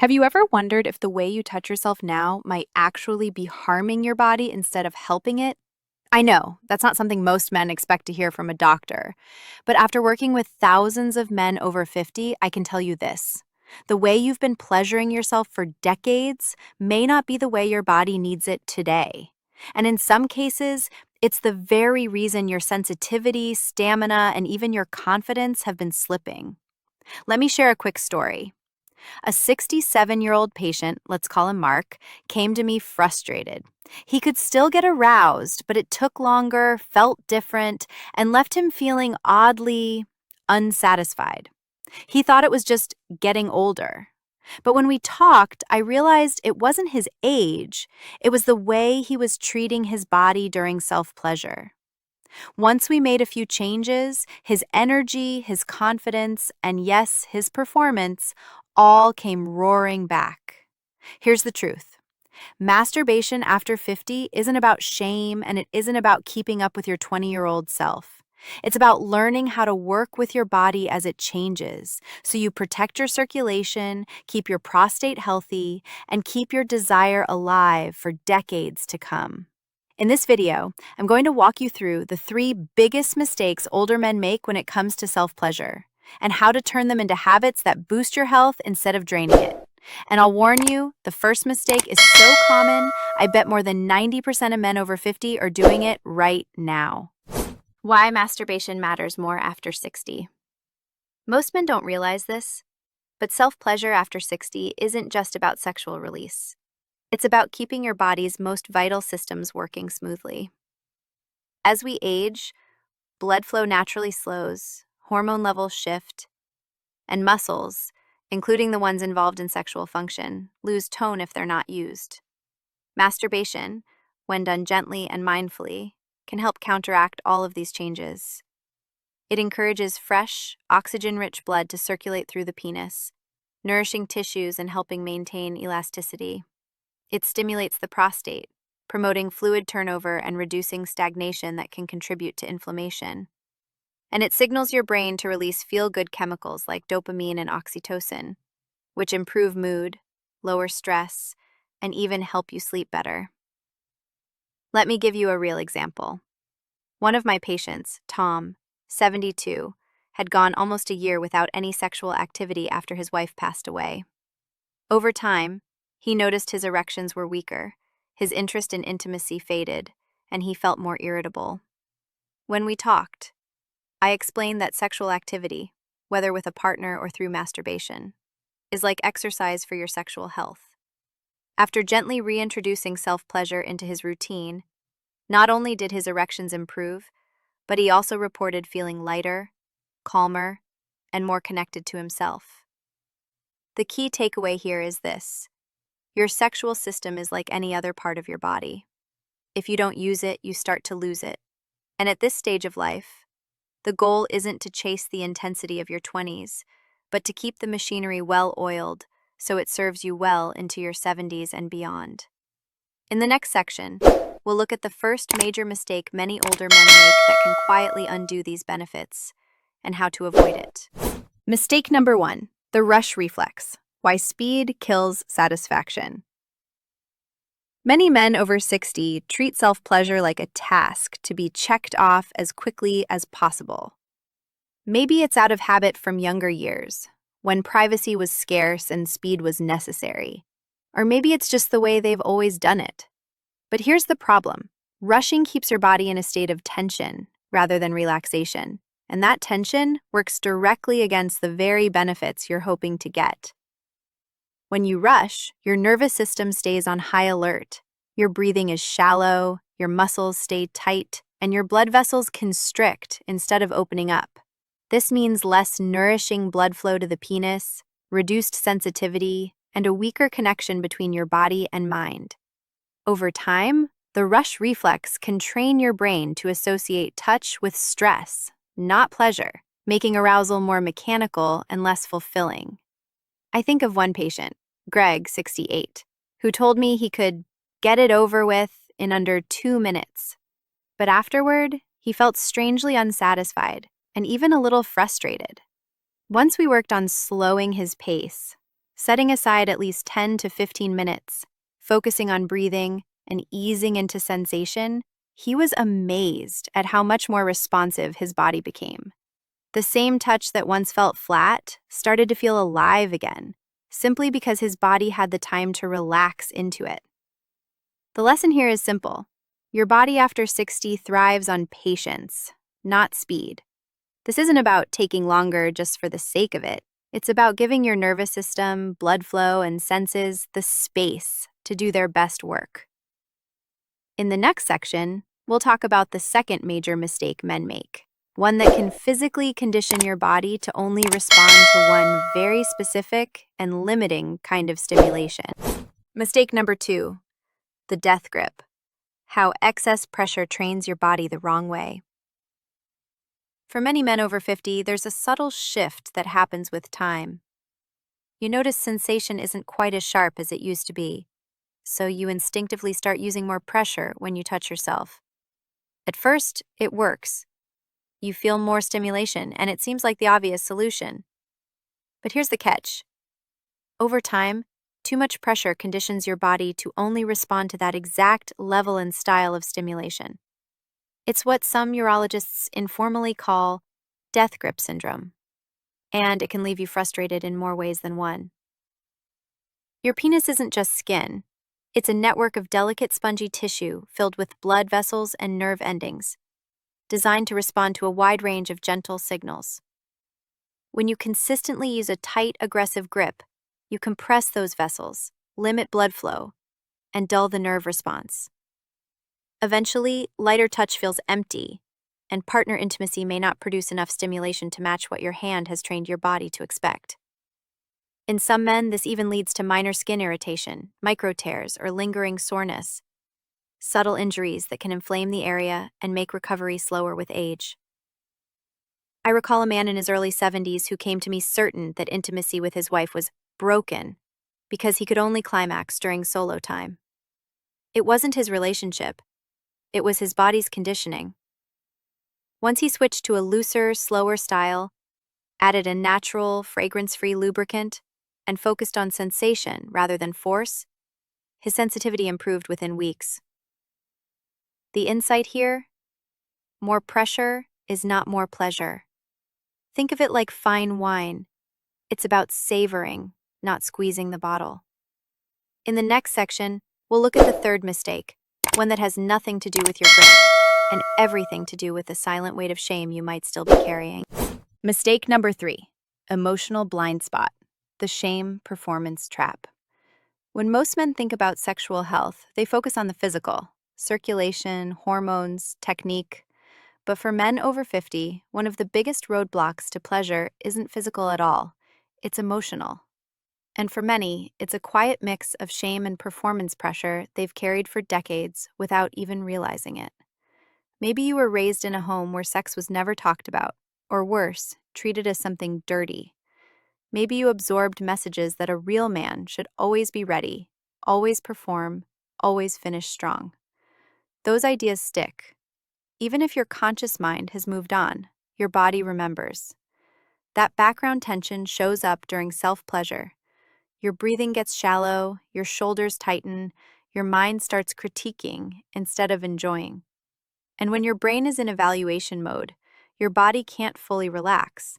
Have you ever wondered if the way you touch yourself now might actually be harming your body instead of helping it? I know, that's not something most men expect to hear from a doctor. But after working with thousands of men over 50, I can tell you this. The way you've been pleasuring yourself for decades may not be the way your body needs it today. And in some cases, it's the very reason your sensitivity, stamina, and even your confidence have been slipping. Let me share a quick story. A 67-year-old patient, let's call him Mark, came to me frustrated. He could still get aroused, but it took longer, felt different, and left him feeling oddly unsatisfied. He thought it was just getting older. But when we talked, I realized it wasn't his age, it was the way he was treating his body during self-pleasure. Once we made a few changes, his energy, his confidence, and yes, his performance all came roaring back. Here's the truth. Masturbation after 50 isn't about shame, and it isn't about keeping up with your 20-year-old self. It's about learning how to work with your body as it changes, so you protect your circulation, keep your prostate healthy, and keep your desire alive for decades to come. In this video, I'm going to walk you through the 3 biggest mistakes older men make when it comes to self-pleasure, and how to turn them into habits that boost your health instead of draining it. And I'll warn you, the first mistake is so common, I bet more than 90% of men over 50 are doing it right now. Why masturbation matters more after 60. Most men don't realize this, but self-pleasure after 60 isn't just about sexual release. It's about keeping your body's most vital systems working smoothly. As we age, blood flow naturally slows, hormone levels shift, and muscles, including the ones involved in sexual function, lose tone if they're not used. Masturbation, when done gently and mindfully, can help counteract all of these changes. It encourages fresh, oxygen-rich blood to circulate through the penis, nourishing tissues and helping maintain elasticity. It stimulates the prostate, promoting fluid turnover and reducing stagnation that can contribute to inflammation. And it signals your brain to release feel-good chemicals like dopamine and oxytocin, which improve mood, lower stress, and even help you sleep better. Let me give you a real example. One of my patients, Tom, 72, had gone almost a year without any sexual activity after his wife passed away. Over time, he noticed his erections were weaker, his interest in intimacy faded, and he felt more irritable. When we talked, I explained that sexual activity, whether with a partner or through masturbation, is like exercise for your sexual health. After gently reintroducing self-pleasure into his routine, not only did his erections improve, but he also reported feeling lighter, calmer, and more connected to himself. The key takeaway here is this. Your sexual system is like any other part of your body. If you don't use it, you start to lose it. And at this stage of life, the goal isn't to chase the intensity of your 20s, but to keep the machinery well-oiled so it serves you well into your 70s and beyond. In the next section, we'll look at the first major mistake many older men make that can quietly undo these benefits, and how to avoid it. Mistake number 1, the rush reflex. Why speed kills satisfaction. Many men over 60 treat self-pleasure like a task to be checked off as quickly as possible. Maybe it's out of habit from younger years, when privacy was scarce and speed was necessary. Or maybe it's just the way they've always done it. But here's the problem. Rushing keeps your body in a state of tension rather than relaxation, and that tension works directly against the very benefits you're hoping to get. When you rush, your nervous system stays on high alert. Your breathing is shallow, your muscles stay tight, and your blood vessels constrict instead of opening up. This means less nourishing blood flow to the penis, reduced sensitivity, and a weaker connection between your body and mind. Over time, the rush reflex can train your brain to associate touch with stress, not pleasure, making arousal more mechanical and less fulfilling. I think of one patient, Greg, 68, who told me he could get it over with in under 2 minutes. But afterward, he felt strangely unsatisfied and even a little frustrated. Once we worked on slowing his pace, Setting aside at least 10 to 15 minutes, focusing on breathing and easing into sensation, he was amazed at how much more responsive his body became. The same touch that once felt flat started to feel alive again, simply because his body had the time to relax into it. The lesson here is simple. Your body after 60 thrives on patience, not speed. This isn't about taking longer just for the sake of it. It's about giving your nervous system, blood flow, and senses the space to do their best work. In the next section, we'll talk about the second major mistake men make, one that can physically condition your body to only respond to one very specific and limiting kind of stimulation. Mistake number 2, the death grip. How excess pressure trains your body the wrong way. For many men over 50, there's a subtle shift that happens with time. You notice sensation isn't quite as sharp as it used to be, so you instinctively start using more pressure when you touch yourself. At first, it works. You feel more stimulation, and it seems like the obvious solution. But here's the catch. Over time, too much pressure conditions your body to only respond to that exact level and style of stimulation. It's what some urologists informally call death grip syndrome, and it can leave you frustrated in more ways than one. Your penis isn't just skin. It's a network of delicate spongy tissue filled with blood vessels and nerve endings, designed to respond to a wide range of gentle signals. When you consistently use a tight, aggressive grip, you compress those vessels, limit blood flow, and dull the nerve response. Eventually, lighter touch feels empty, and partner intimacy may not produce enough stimulation to match what your hand has trained your body to expect. In some men, this even leads to minor skin irritation, micro tears, or lingering soreness, subtle injuries that can inflame the area and make recovery slower with age. I recall a man in his early 70s who came to me certain that intimacy with his wife was broken because he could only climax during solo time. It wasn't his relationship. It was his body's conditioning. Once he switched to a looser, slower style, added a natural, fragrance-free lubricant, and focused on sensation rather than force, his sensitivity improved within weeks. The insight here? More pressure is not more pleasure. Think of it like fine wine. It's about savoring, not squeezing the bottle. In the next section, we'll look at the third mistake, one that has nothing to do with your grip and everything to do with the silent weight of shame you might still be carrying. Mistake number 3, emotional blind spot, the shame performance trap. When most men think about sexual health, they focus on the physical, circulation, hormones, technique. But for men over 50, one of the biggest roadblocks to pleasure isn't physical at all. It's emotional. And for many, it's a quiet mix of shame and performance pressure they've carried for decades without even realizing it. Maybe you were raised in a home where sex was never talked about, or worse, treated as something dirty. Maybe you absorbed messages that a real man should always be ready, always perform, always finish strong. Those ideas stick. Even if your conscious mind has moved on, your body remembers. That background tension shows up during self-pleasure. Your breathing gets shallow, your shoulders tighten, your mind starts critiquing instead of enjoying. And when your brain is in evaluation mode, your body can't fully relax.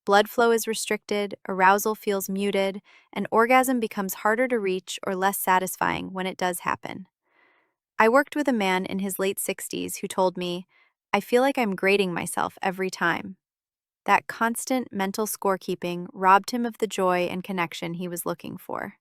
Blood flow is restricted, arousal feels muted, and orgasm becomes harder to reach or less satisfying when it does happen. I worked with a man in his late 60s who told me, "I feel like I'm grading myself every time." That constant mental scorekeeping robbed him of the joy and connection he was looking for.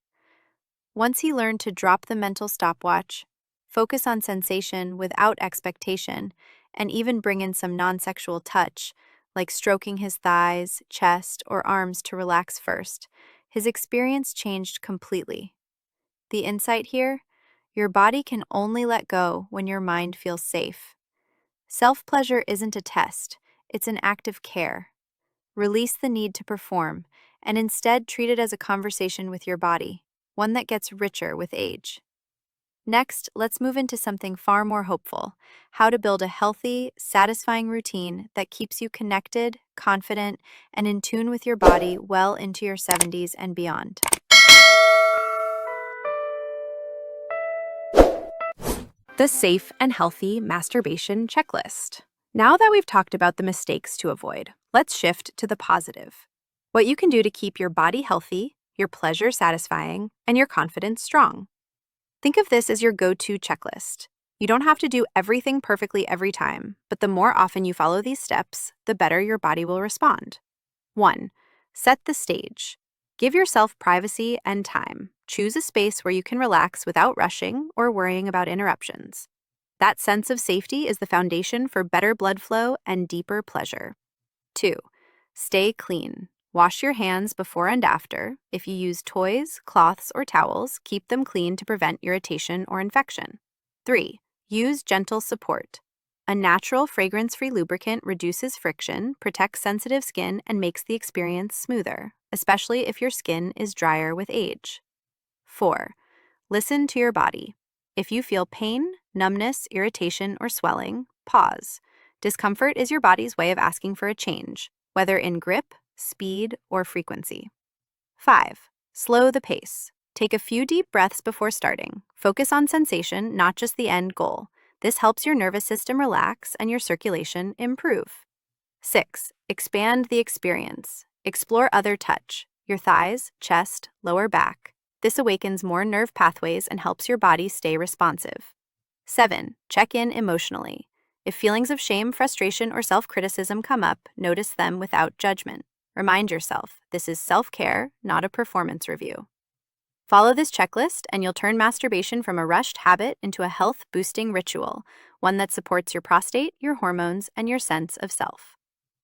Once he learned to drop the mental stopwatch, focus on sensation without expectation, and even bring in some non-sexual touch, like stroking his thighs, chest, or arms to relax first, his experience changed completely. The insight here? Your body can only let go when your mind feels safe. Self-pleasure isn't a test, it's an act of care. Release the need to perform, and instead treat it as a conversation with your body, one that gets richer with age. Next, let's move into something far more hopeful: how to build a healthy, satisfying routine that keeps you connected, confident, and in tune with your body well into your 70s and beyond. The safe and healthy masturbation checklist. Now that we've talked about the mistakes to avoid, let's shift to the positive. What you can do to keep your body healthy, your pleasure satisfying, and your confidence strong. Think of this as your go-to checklist. You don't have to do everything perfectly every time, but the more often you follow these steps, the better your body will respond. 1. Set the stage. Give yourself privacy and time. Choose a space where you can relax without rushing or worrying about interruptions. That sense of safety is the foundation for better blood flow and deeper pleasure. 2. Stay clean. Wash your hands before and after. If you use toys, cloths, or towels, keep them clean to prevent irritation or infection. 3. Use gentle support. A natural fragrance-free lubricant reduces friction, protects sensitive skin, and makes the experience smoother, especially if your skin is drier with age. 4. Listen to your body. If you feel pain, numbness, irritation, or swelling, pause. Discomfort is your body's way of asking for a change, whether in grip, speed, or frequency. 5. Slow the pace. Take a few deep breaths before starting. Focus on sensation, not just the end goal. This helps your nervous system relax and your circulation improve. 6. Expand the experience. Explore other touch, your thighs, chest, lower back. This awakens more nerve pathways and helps your body stay responsive. 7. Check in emotionally. If feelings of shame, frustration, or self-criticism come up, notice them without judgment. Remind yourself, this is self-care, not a performance review. Follow this checklist and you'll turn masturbation from a rushed habit into a health-boosting ritual, one that supports your prostate, your hormones, and your sense of self.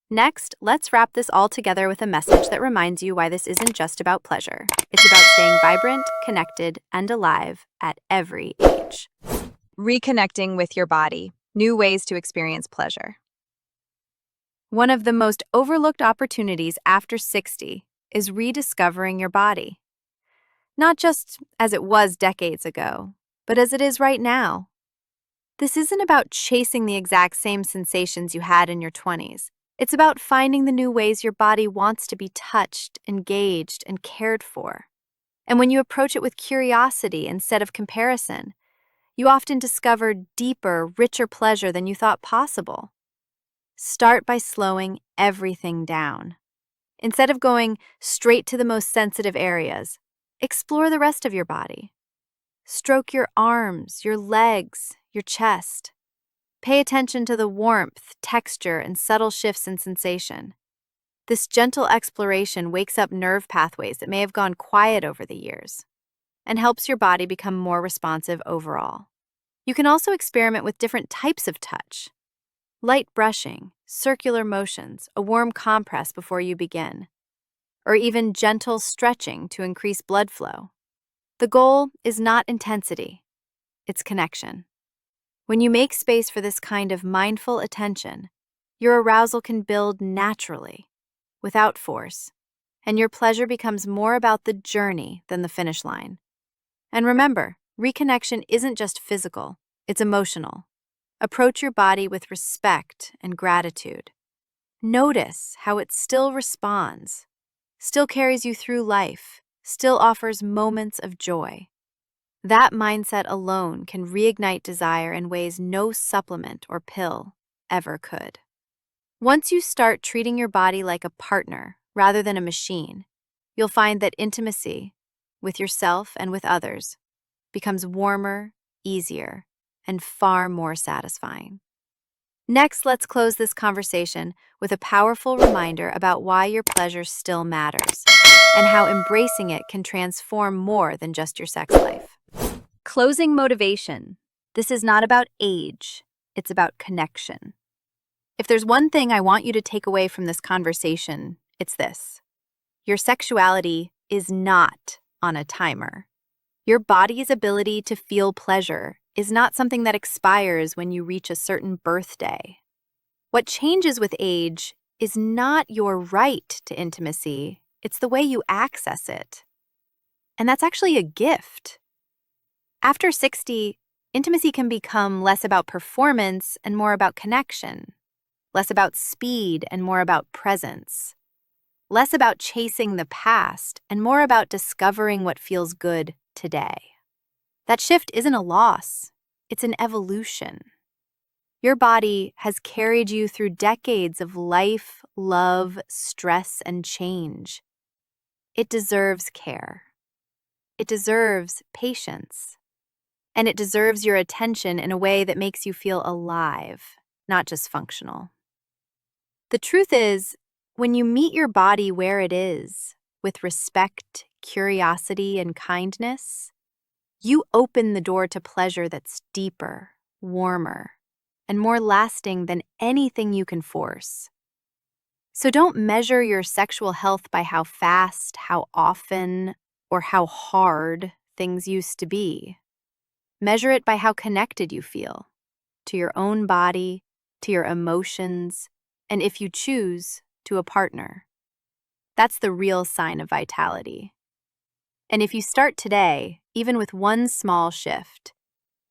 Next, let's wrap this all together with a message that reminds you why this isn't just about pleasure. It's about staying vibrant, connected, and alive at every age. Reconnecting with your body. New ways to experience pleasure. One of the most overlooked opportunities after 60 is rediscovering your body. Not just as it was decades ago, but as it is right now. This isn't about chasing the exact same sensations you had in your 20s. It's about finding the new ways your body wants to be touched, engaged, and cared for. And when you approach it with curiosity instead of comparison, you often discover deeper, richer pleasure than you thought possible. Start by slowing everything down. Instead of going straight to the most sensitive areas, explore the rest of your body. Stroke your arms, your legs, your chest. Pay attention to the warmth, texture, and subtle shifts in sensation. This gentle exploration wakes up nerve pathways that may have gone quiet over the years and helps your body become more responsive overall. You can also experiment with different types of touch. Light brushing, circular motions, a warm compress before you begin, or even gentle stretching to increase blood flow. The goal is not intensity, it's connection. When you make space for this kind of mindful attention, your arousal can build naturally, without force, and your pleasure becomes more about the journey than the finish line. And remember, reconnection isn't just physical, it's emotional. Approach your body with respect and gratitude. Notice how it still responds, still carries you through life, still offers moments of joy. That mindset alone can reignite desire in ways no supplement or pill ever could. Once you start treating your body like a partner rather than a machine, you'll find that intimacy with yourself and with others becomes warmer, easier, and far more satisfying. Next, let's close this conversation with a powerful reminder about why your pleasure still matters and how embracing it can transform more than just your sex life. Closing motivation. This is not about age, it's about connection. If there's one thing I want you to take away from this conversation, it's this. Your sexuality is not on a timer. Your body's ability to feel pleasure is not something that expires when you reach a certain birthday. What changes with age is not your right to intimacy, it's the way you access it. And that's actually a gift. After 60, intimacy can become less about performance and more about connection, less about speed and more about presence, less about chasing the past and more about discovering what feels good today. That shift isn't a loss, It's an evolution. Your body has carried you through decades of life, love, stress, and change. It deserves care. It deserves patience. And it deserves your attention in a way that makes you feel alive, not just functional. The truth is, when you meet your body where it is, with respect, curiosity, and kindness, you open the door to pleasure that's deeper, warmer, and more lasting than anything you can force. So don't measure your sexual health by how fast, how often, or how hard things used to be. Measure it by how connected you feel to your own body, to your emotions, and if you choose, to a partner. That's the real sign of vitality. And if you start today, even with one small shift,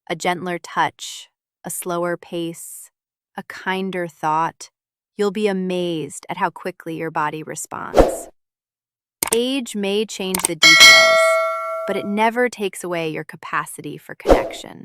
a gentler touch, a slower pace, a kinder thought, you'll be amazed at how quickly your body responds. Age may change the details, but it never takes away your capacity for connection.